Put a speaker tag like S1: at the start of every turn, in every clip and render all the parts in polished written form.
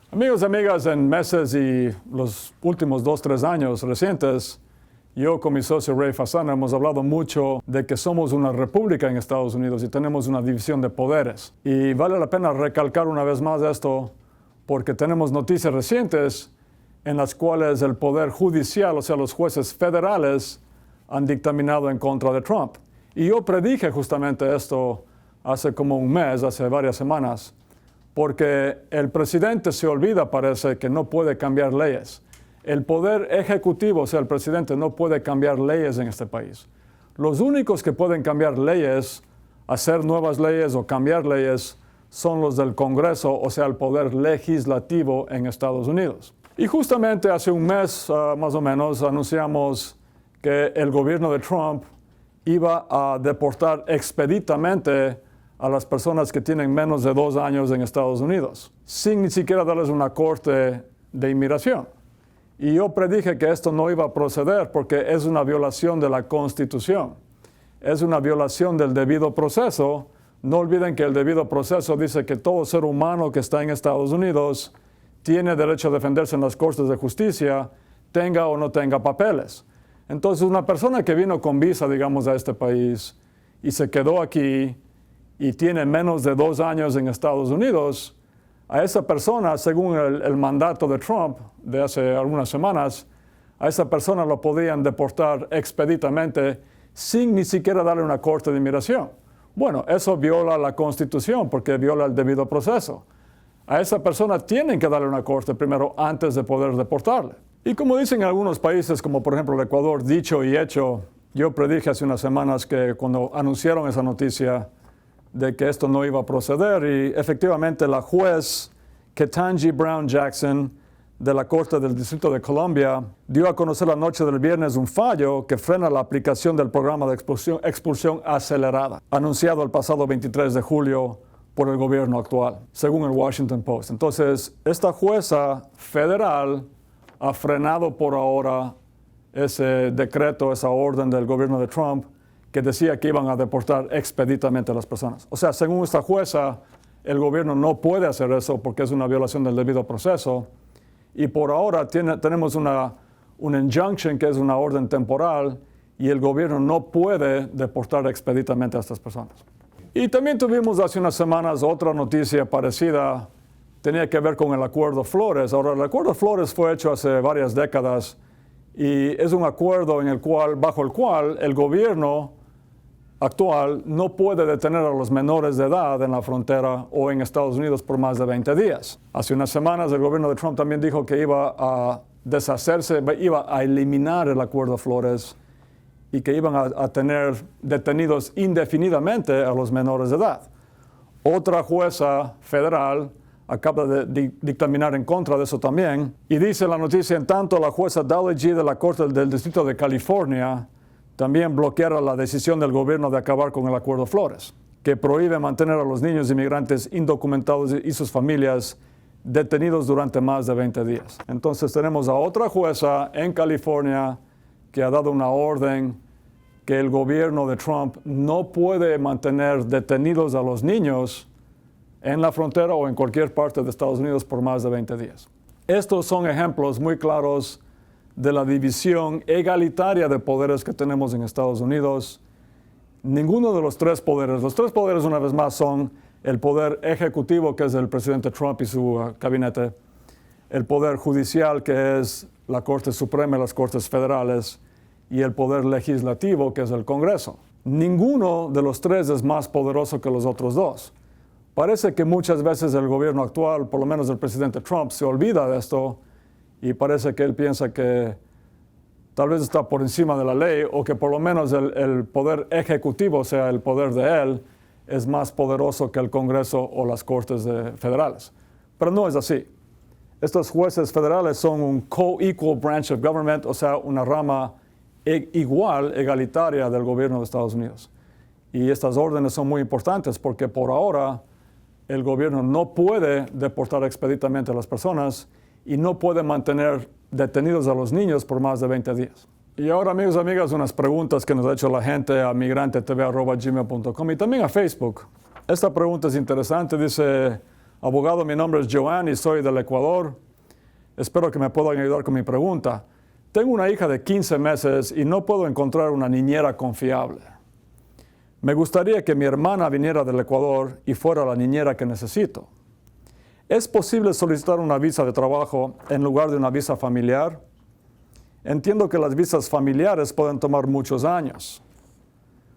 S1: Amigos y amigas, en meses y los últimos 2-3 años recientes, yo con mi socio Ray Fasana hemos hablado mucho de que somos una república en Estados Unidos y tenemos una división de poderes. Y vale la pena recalcar una vez más esto porque tenemos noticias recientes en las cuales el poder judicial, o sea, los jueces federales, han dictaminado en contra de Trump. Y yo predije justamente esto hace como un mes, hace varias semanas, porque el presidente se olvida, parece, que no puede cambiar leyes. El poder ejecutivo, o sea, el presidente, no puede cambiar leyes en este país. Los únicos que pueden cambiar leyes, hacer nuevas leyes o cambiar leyes, son los del Congreso, o sea, el poder legislativo en Estados Unidos. Y justamente hace un mes, más o menos, anunciamos que el gobierno de Trump iba a deportar expeditamente a las personas que tienen menos de 2 años en Estados Unidos, sin ni siquiera darles una corte de inmigración. Y yo predije que esto no iba a proceder porque es una violación de la Constitución. Es una violación del debido proceso. No olviden que el debido proceso dice que todo ser humano que está en Estados Unidos tiene derecho a defenderse en las cortes de justicia, tenga o no tenga papeles. Entonces, una persona que vino con visa, digamos, a este país y se quedó aquí y tiene menos de 2 años en Estados Unidos, a esa persona, según el mandato de Trump de hace algunas semanas, a esa persona lo podían deportar expeditamente sin ni siquiera darle una corte de inmigración. Bueno, eso viola la Constitución porque viola el debido proceso. A esa persona tienen que darle una corte primero antes de poder deportarle. Y como dicen en algunos países, como por ejemplo el Ecuador, dicho y hecho, yo predije hace unas semanas que cuando anunciaron esa noticia de que esto no iba a proceder, y efectivamente la juez Ketanji Brown Jackson de la Corte del Distrito de Columbia dio a conocer la noche del viernes un fallo que frena la aplicación del programa de expulsión acelerada, anunciado el pasado 23 de julio por el gobierno actual, según el Washington Post. Entonces, esta jueza federal ha frenado por ahora ese decreto, esa orden del gobierno de Trump que decía que iban a deportar expeditamente a las personas. O sea, según esta jueza, el gobierno no puede hacer eso porque es una violación del debido proceso. Y por ahora tenemos una injunction, que es una orden temporal, y el gobierno no puede deportar expeditamente a estas personas. Y también tuvimos hace unas semanas otra noticia parecida, tenía que ver con el Acuerdo Flores. Ahora, el Acuerdo Flores fue hecho hace varias décadas y es un acuerdo bajo el cual el gobierno actual no puede detener a los menores de edad en la frontera o en Estados Unidos por más de 20 días. Hace unas semanas el gobierno de Trump también dijo que iba a deshacerse, iba a eliminar el Acuerdo Flores y que iban a tener detenidos indefinidamente a los menores de edad. Otra jueza federal acaba de dictaminar en contra de eso también, y dice la noticia: en tanto la jueza Dolly G de la Corte del Distrito de California también bloqueara la decisión del gobierno de acabar con el Acuerdo Flores, que prohíbe mantener a los niños inmigrantes indocumentados y sus familias detenidos durante más de 20 días. Entonces tenemos a otra jueza en California que ha dado una orden que el gobierno de Trump no puede mantener detenidos a los niños en la frontera o en cualquier parte de Estados Unidos por más de 20 días. Estos son ejemplos muy claros de la división egalitaria de poderes que tenemos en Estados Unidos. Ninguno de los tres poderes una vez más son el poder ejecutivo, que es el presidente Trump y su gabinete, el poder judicial, que es la Corte Suprema y las Cortes Federales, y el poder legislativo, que es el Congreso. Ninguno de los tres es más poderoso que los otros dos. Parece que muchas veces el gobierno actual, por lo menos el presidente Trump, se olvida de esto y parece que él piensa que tal vez está por encima de la ley o que por lo menos el poder ejecutivo, o sea, el poder de él, es más poderoso que el Congreso o las Cortes federales. Pero no es así. Estos jueces federales son un co-equal branch of government, o sea, una rama igual, egalitaria del gobierno de Estados Unidos. Y estas órdenes son muy importantes porque por ahora el gobierno no puede deportar expeditamente a las personas y no puede mantener detenidos a los niños por más de 20 días. Y ahora, amigos y amigas, unas preguntas que nos ha hecho la gente a migrantetv@gmail.com y también a Facebook. Esta pregunta es interesante, dice: Abogado, mi nombre es Joan y soy del Ecuador. Espero que me puedan ayudar con mi pregunta. Tengo una hija de 15 meses y no puedo encontrar una niñera confiable. Me gustaría que mi hermana viniera del Ecuador y fuera la niñera que necesito. ¿Es posible solicitar una visa de trabajo en lugar de una visa familiar? Entiendo que las visas familiares pueden tomar muchos años.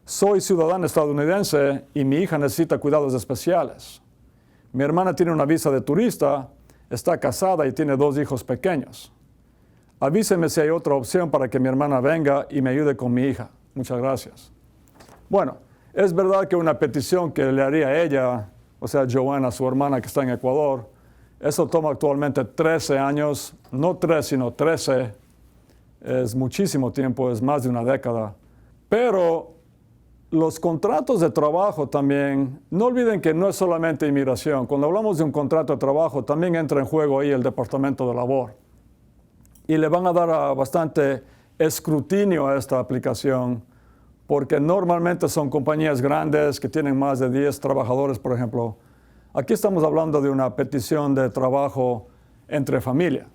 S1: Soy ciudadano estadounidense y mi hija necesita cuidados especiales. Mi hermana tiene una visa de turista, está casada y tiene 2 hijos pequeños. Avíseme si hay otra opción para que mi hermana venga y me ayude con mi hija. Muchas gracias. Bueno, es verdad que una petición que le haría a ella, o sea, Joanna, su hermana que está en Ecuador, eso toma actualmente 13 años, no 3, sino 13. Es muchísimo tiempo, es más de una década. Pero los contratos de trabajo también, no olviden que no es solamente inmigración. Cuando hablamos de un contrato de trabajo, también entra en juego ahí el Departamento de Labor. Y le van a dar bastante escrutinio a esta aplicación, porque normalmente son compañías grandes que tienen más de 10 trabajadores, por ejemplo. Aquí estamos hablando de una petición de trabajo entre familia.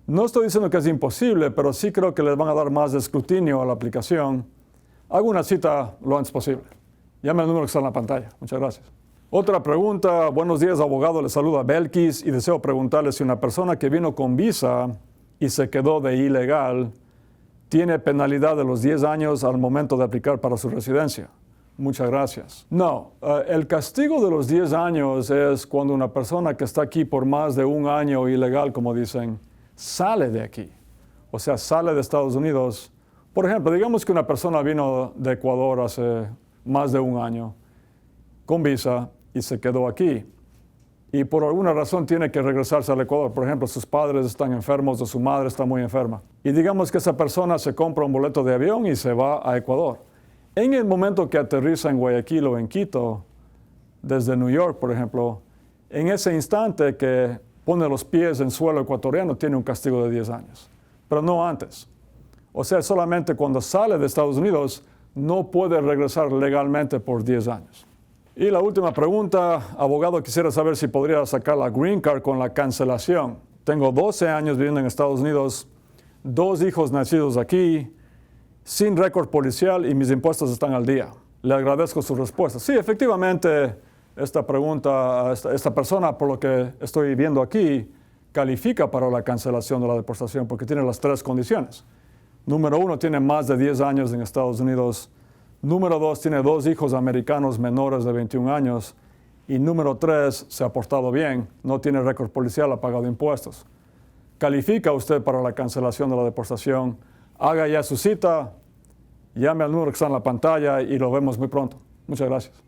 S1: No estoy diciendo que es imposible, pero sí creo que les van a dar más escrutinio a la aplicación. Hago una cita lo antes posible. Llame al número que está en la pantalla. Muchas gracias. Otra pregunta. Buenos días, abogado. Le saluda Belkis y deseo preguntarle si una persona que vino con visa y se quedó de ilegal tiene penalidad de los 10 años al momento de aplicar para su residencia. Muchas gracias. No, el castigo de los 10 años es cuando una persona que está aquí por más de un año ilegal, como dicen, sale de aquí. O sea, sale de Estados Unidos. Por ejemplo, digamos que una persona vino de Ecuador hace más de un año con visa y se quedó aquí. Y por alguna razón tiene que regresarse al Ecuador. Por ejemplo, sus padres están enfermos o su madre está muy enferma. Y digamos que esa persona se compra un boleto de avión y se va a Ecuador. En el momento que aterriza en Guayaquil o en Quito, desde New York, por ejemplo, en ese instante que pone los pies en suelo ecuatoriano, tiene un castigo de 10 años. Pero no antes. O sea, solamente cuando sale de Estados Unidos no puede regresar legalmente por 10 años. Y la última pregunta, abogado, quisiera saber si podría sacar la Green Card con la cancelación. Tengo 12 años viviendo en Estados Unidos, 2 hijos nacidos aquí, sin récord policial y mis impuestos están al día. Le agradezco su respuesta. Sí, efectivamente, esta pregunta, esta persona, por lo que estoy viendo aquí, califica para la cancelación de la deportación porque tiene las 3 condiciones. Número 1, tiene más de 10 años en Estados Unidos. Número 2, tiene 2 hijos americanos menores de 21 años. Y número 3, se ha portado bien, no tiene récord policial, ha pagado impuestos. Califica usted para la cancelación de la deportación. Haga ya su cita, llame al número que está en la pantalla y lo vemos muy pronto. Muchas gracias.